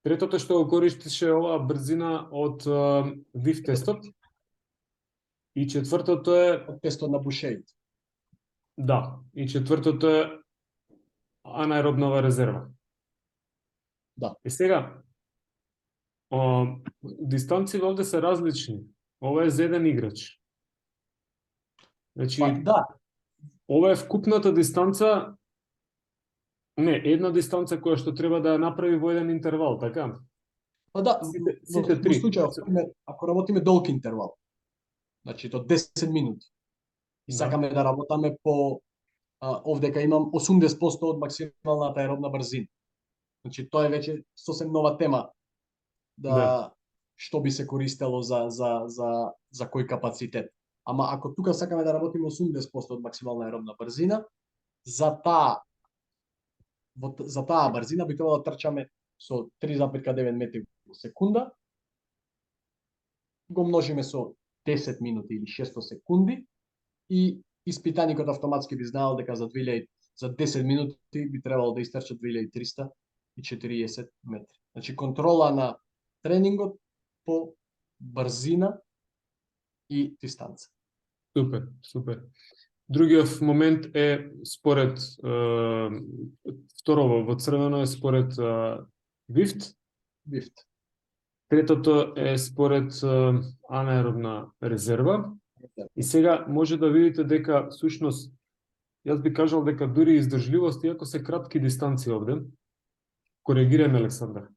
Третото што го користише оваа брзина од VIF тестот. И четвртото е Од тестот на Бушеит. да, и четвртото е анаеробнова резерва. Да. И сега дистанци овде се различни. Ова е за еден играч. Значи, Па, да, ова е вкупната дистанца, не, една дистанца која што треба да ја направи во еден интервал, така? па да, Сите во три. случај, ако работиме долг интервал, значи до 10 минути, и Да. сакаме да работаме по, овдека имам 80% од максималната аеробна брзина. Значи, тоа е веќе сосем нова тема, Да. што би се користело за кој капацитет. Ама ако тука сакаме да работиме 80% од максимална аеробна брзина, за таа брзина би требало да трчаме со 3,9 метри во секунда, го множиме со 10 минути или 600 секунди и испитаникот автоматски би знаел дека за 10 минути би требало да истрча 2340 метри. Значи контрола на тренингот по брзина и дистанца. Супер, супер. Другиот момент е според второво во црвено е според VIFT. Вифт. Третото е според анаеробна резерва. И сега може да видите дека сушност јас би кажал дека дури издржливост, иако се кратки дистанции овде, коригираме Александар,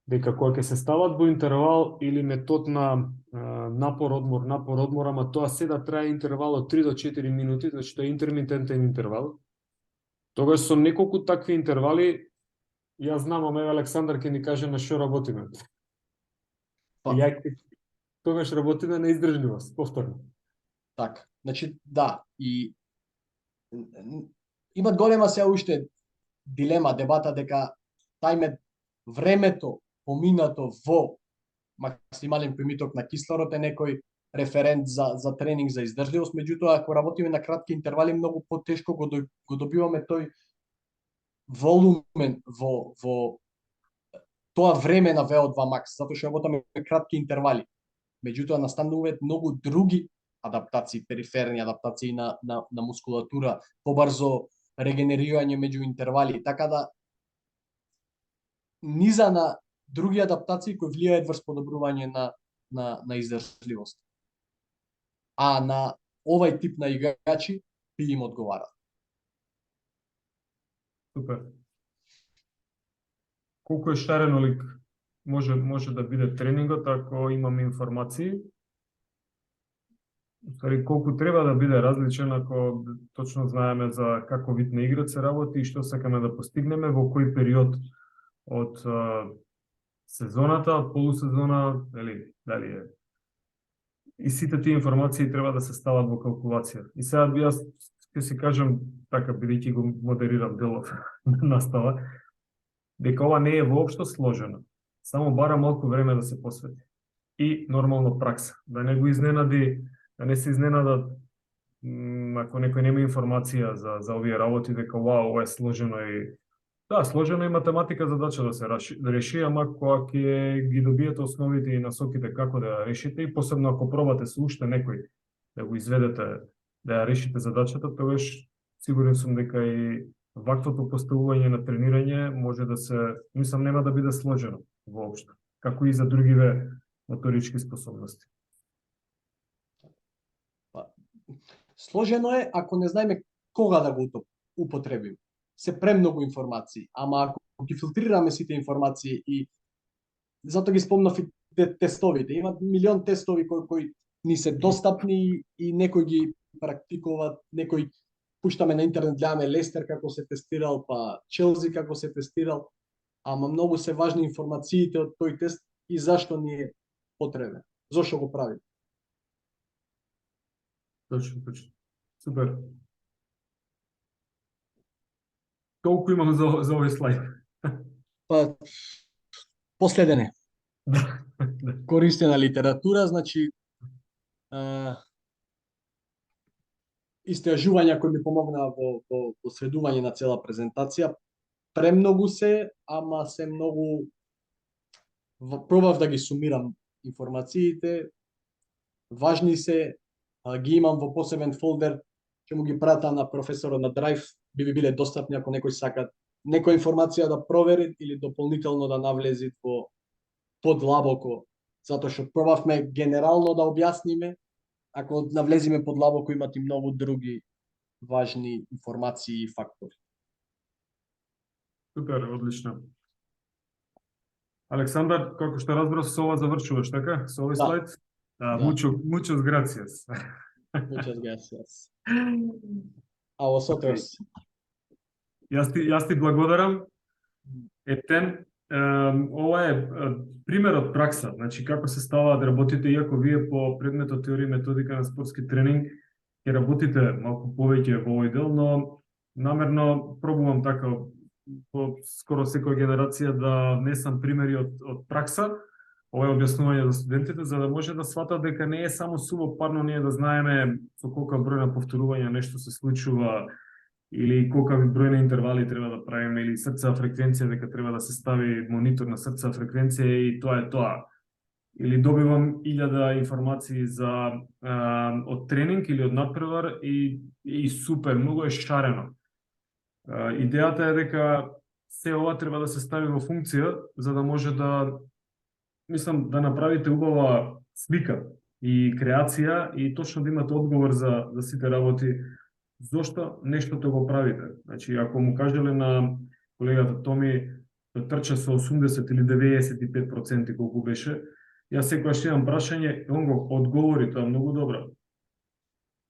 дека кога ќе се стават во интервал или метод на напор-одмор, ама тоа се да трае интервал од 3 до 4 минути, значи тоа е интермитентен интервал, тогаш со неколку такви интервали, јас знам, ама Александар ќе ни каже на што работиме. Па, Тогаш работиме на издржливост, повторно. така. Значи, да, и има голема се уште дилема, дебата дека времето поминато во максимален примиток на кислород е некој референт за тренинг за издржливост, меѓутоа ако работиме на кратки интервали многу потешко го добиваме тој волумен во тоа време на VO2 max, затоа што работиме кратки интервали. Меѓутоа настануваат многу други адаптации, периферни адаптации на мускулатура, побрзо регенерирање меѓу интервали, така да низа на други адаптации кои влијаат врз подобрување на издржливост. А на овај тип на играчи би им одговара. Супер. Колку е шарено лик може да биде тренингот ако имаме информации? Устари, колку треба да биде различен ако точно знаеме за како вид на играч се работи и што сакаме да постигнеме во кој период од сезоната, од полусезона, дали е. И сите тие информации треба да се стават во калкулација. И сега јас ќе си кажам, така, бидејќи го модерирам делов на настава, дека ова не е воопшто сложено. Само бара малку време да се посвети. И нормално пракса. Да не го изненади, да не се изненадат ако некој нема информација за овие работи, дека ова е сложено и да, сложено и математика задача да се реши, ама кога ќе ги добиете основите и насоките како да ја решите и посебно ако пробате со уште некој да го изведете, да ја решите задачата, тогаш сигурен сум дека и ваквото поставување на тренирање може да се, мислам, нема да биде сложено воопшто, како и за другиве моторички способности. Сложено е ако не знаеме кога да го употребиме. Се премногу информации, ама ако ги филтрираме сите информации и затоа ги спомнав и тестовите, има милион тестови кои ни се достапни и некои ги практикуваат, некои пуштаме на интернет, гледаме Лестер како се тестирал, па Челси како се тестирал, ама многу се важни информациите од тој тест и зашто ни е потребен, зошто го прави. Точно. Супер. Толку имам за овој слайд. Па, последен е. Да. Користена литература, значи истражувања кои ми помогнаа во средување на цела презентација. Премногу се, ама се многу пробав да ги сумирам информациите. Важни се, ги имам во посебен фолдер, ќе му ги пратам на професорот на Drive, би биле достапни ако некој сака некоја информација да провери или дополнително да навлези во подлабоко, затоа што пробавме генерално да објасниме, ако навлезиме подлабоко имат и многу други важни информации и фактори. Супер, одлично. Александар, како што разбрав, со ова завршуваш, така? Со овој Да. слайд? Да. Muchas gracias. Muchas gracias. A vosotros. Јас ти благодарам. Ептен, ова е пример од пракса, значи како се ставаат работите, иако вие по предметот теорија и методика на спортски тренинг ќе работите малку повеќе во овој дел, но намерно пробувам така по скоро секоја генерација да внесам примери од пракса, ова е објаснување за студентите, за да може да сватат дека не е само суво парно ние да знаеме со колка број на повторувања нешто се случува, или колка број на интервали треба да правиме, или срцева фреквенција, дека треба да се стави монитор на срцева фреквенција и тоа е тоа. Или добивам 1000 информации од тренинг или од надпревар и супер, многу е шарено. Идејата е дека се ова треба да се стави во функција за да може да направите убава слика и креација и точно да имате одговор за сите работи. Зошто нештото го правите? Значи, ако му кажеле на колегата Томи да трча со 80 или 95% колку беше, јас секогаш имам прашање, он го одговори тоа многу добро.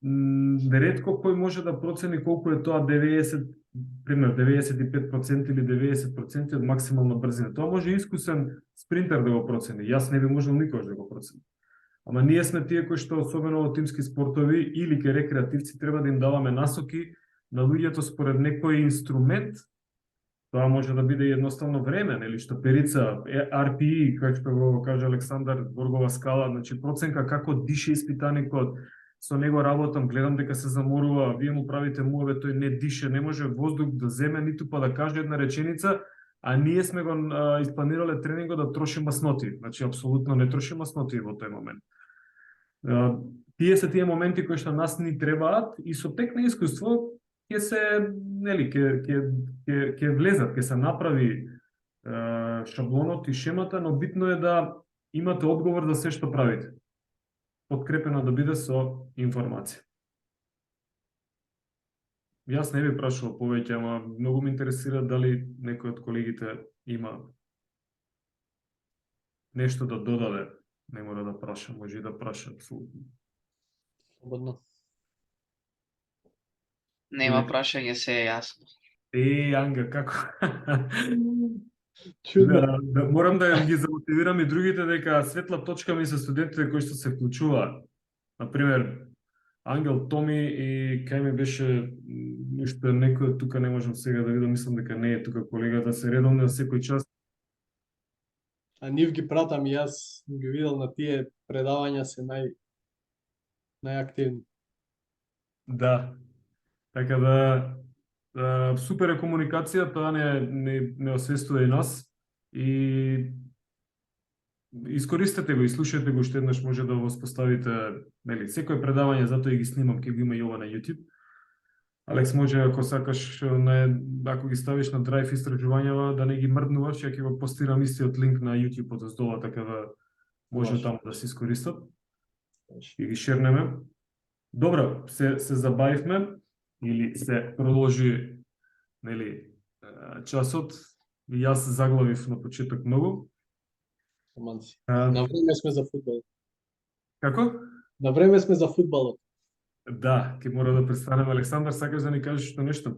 Ретко кој може да процени колку е тоа 95% или 90% од максимална брзина. Тоа може искусен спринтер да го процени. Јас не би можел никогаш да го процени. Ама ние сме тие кои што особено во тимски спортови или ке рекреативци треба да им даваме насоки на луѓето според некој инструмент. Тоа може да биде едноставно време, нели штоперица, RPE, како го каже Александар, Боргова скала, значи проценка како дише испитаникот, со него работам, гледам дека се заморува, вие му правите муаве, тој не дише, не може воздух да земе, ниту па да каже една реченица, а ние сме го испланирале тренингот да троши масноти. Значи, апсолутно не троши масноти во тој момент. Тие се тие моменти кои што нас ни требаат и со тек на искуство ќе се, нели, ќе влезат, ќе се направи шаблонот и шемата, но битно е да имате одговор за се што правите. Подкрепено да биде со информација. Јас не би прашувал повеќе, ама многу ме интересира дали некој од колегите има нешто да додаде. Не мора да праша, може и да праша апсолутно. Слободно. Нема Не. прашање, се е јасно. Анга, како? Чудно. Морам да ги замотивирам и другите дека светла точка ми се студентите кои што се вклучуваат. Например, Ангел, Томи и кај ми беше уште некој тука, не можам сега да видам, мислам дека не е тука колегата, се редовно на секој час. А нив ги пратам и јас ги видел на тие предавања се најактивни. Да. Така да супер е комуникација, тоа не освестува и нас и искористете го и слушате го уште еднаш, може да го воспоставите, нели, секој предавање, затоа и ги снимам, ќе го има и ова на YouTube. Алекс, може ако сакаш, ако ги ставиш на драйв истражувањава, да не ги мрднуваш, ја ќе го постирам истиот линк на YouTube од оздола, така да може Може. таму да се искористат и ги шернеме. Добро, се забавивме или се продолжи, нели, часот. И јас заглавив на почеток многу. Романци. А, На време сме за фудбал. Како? На време сме за фудбалот. Да, ќе мора да престанеме. Александар, сакаш да ни кажеш што нешто?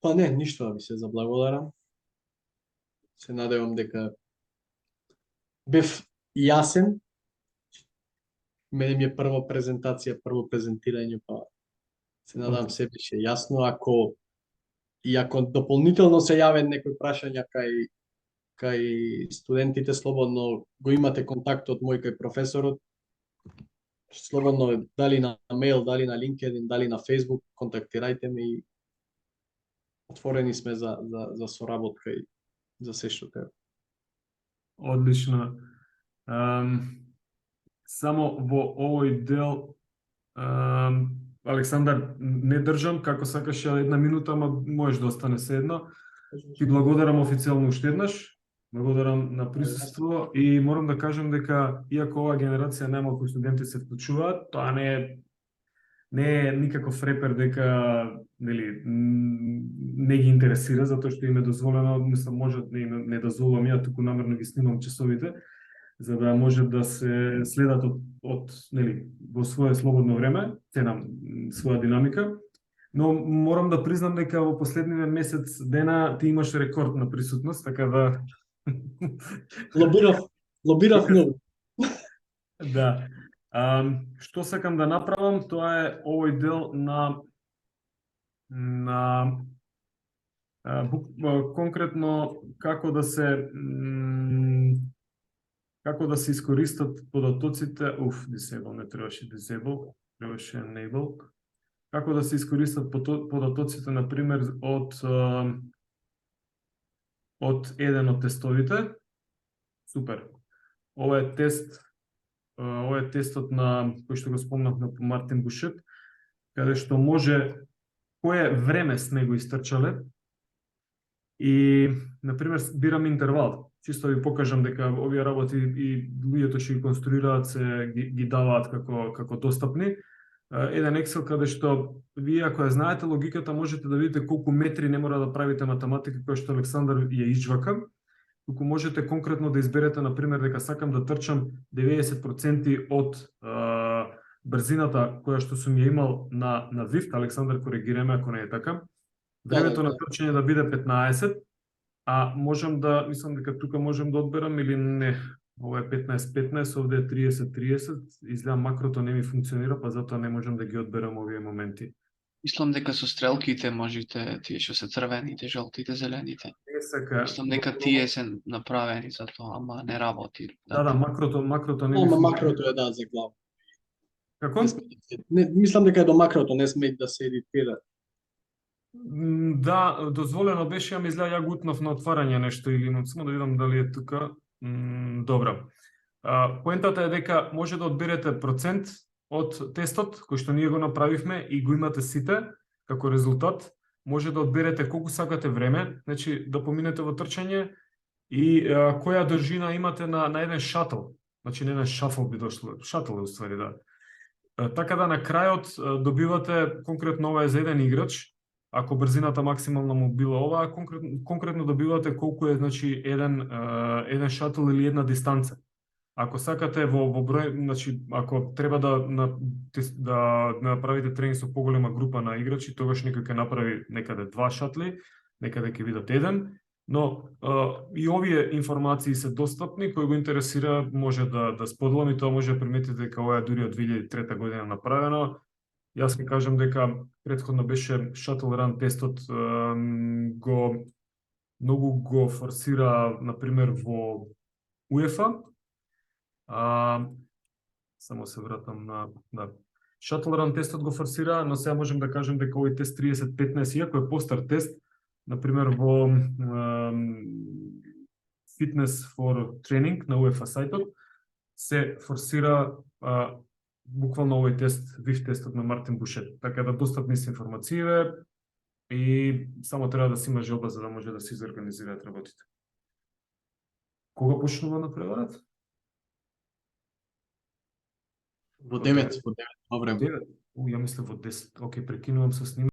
Па не, ништо, да ви се заблагодарам. Се надевам дека бев јасен. Мене ми е прва презентација, прво презентирање, па се надевам се беше јасно. Ако дополнително се јавен некои прашања кај студентите, слободно го имате контактот мој кај професорот. Слободно дали на мејл, дали на LinkedIn, дали на Facebook, контактирајте ме и отворени сме за соработка и за се што треба. Одлично. Само во овој дел, Александар, не држам, како сакаш една минута, ама можеш да остане се едно. Ти благодарам официјално уште еднаш. Благодарам на присуство и морам да кажам дека иако оваа генерација најмалку студенти се вклучуваат, тоа не е никаков репер дека, нели, не ги интересира, затоа што им е дозволено, мислам, може не дозволувам ја, туку намерно ги снимам часовите, за да може да се следат нели, во свое слободно време, ценам своја динамика. Но морам да признам дека во последниве месец дена ти имаш рекорд на присутност, така да Лобирав многу. Да. Што сакам да направам, тоа е овој дел конкретно како да се искористат податоците, disable, не требаше disable, требаше enable. Како да се искористат податоците, например, од еден од тестовите. Супер. Ова е тестот на кој што го спомнав на Мартин Бушет, каде што може кое време сме го истрчале и, например, бирам интервал. Чисто ви покажам дека овие работи и луѓето што ги конструираат ги даваат како достапни. Еден Excel каде што вие ако ја знаете логиката можете да видите колку метри, не мора да правите математика која што Александар ја извака, туку можете конкретно да изберете, например, дека сакам да трчам 90% од брзината која што сум ја имал на Zwift. Александар, коригираме ако не е така. Времето на трчање да биде 15, а мислам дека тука можам да одберам или не. Ова е 15-15, овде е 30-30, изгледа макрото не ми функционира, па затоа не можам да ги одберам овие моменти. Мислам дека со стрелките можете, тие што се црвените, жолтите, зелените. Мислам дека тие се направени за тоа, ама не работи. Да, макрото не ми Ама функционира. макрото е за глава. Како? Мислам дека е до макрото, не сме да се едитира. Да, дозволено беше, ама изгледа ја гутнав на отварање нешто или имам, само да видам дали е тука. Добро. Поентата е дека може да одберете процент од тестот, кој што ние го направивме и го имате сите, како резултат може да одберете колку сакате време, значи да поминете во трчање и која држина имате на еден шатл. Значи на еден шафл би дошло. Шатл е уствари, да. Така да на крајот добивате, конкретно ова е за еден играч, ако брзината максимална му била ова, конкретно добивате колку е значи еден шатл или една дистанца. Ако сакате во број, значи ако треба да направите тренинг со поголема група на играчи, тогаш некој ќе направи некаде 2 шатли, некаде ќе видат еден, но и овие информации се достапни, кој го интересира може да споделам и тоа може да приметите дека ова е дури од 2003 година направено. Јас ќе кажам дека претходно беше shuttle run тестот, многу го форсира на пример во УЕФА. Само се вратам на shuttle run тестот го форсира, но сега можем да кажем дека овој тест 30-15, иако е постар тест, на пример во Fitness for Training на УЕФА сајтот се форсира буквално овој тест, ВИФ тестот на Мартин Бушет. Така да достапни се информацииве и само треба да си има желба за да може да се изорганизираат работите. Кога почнува на преварат? Во 9 во време. Ја мислев во 10. Океј, прекинувам со снимање.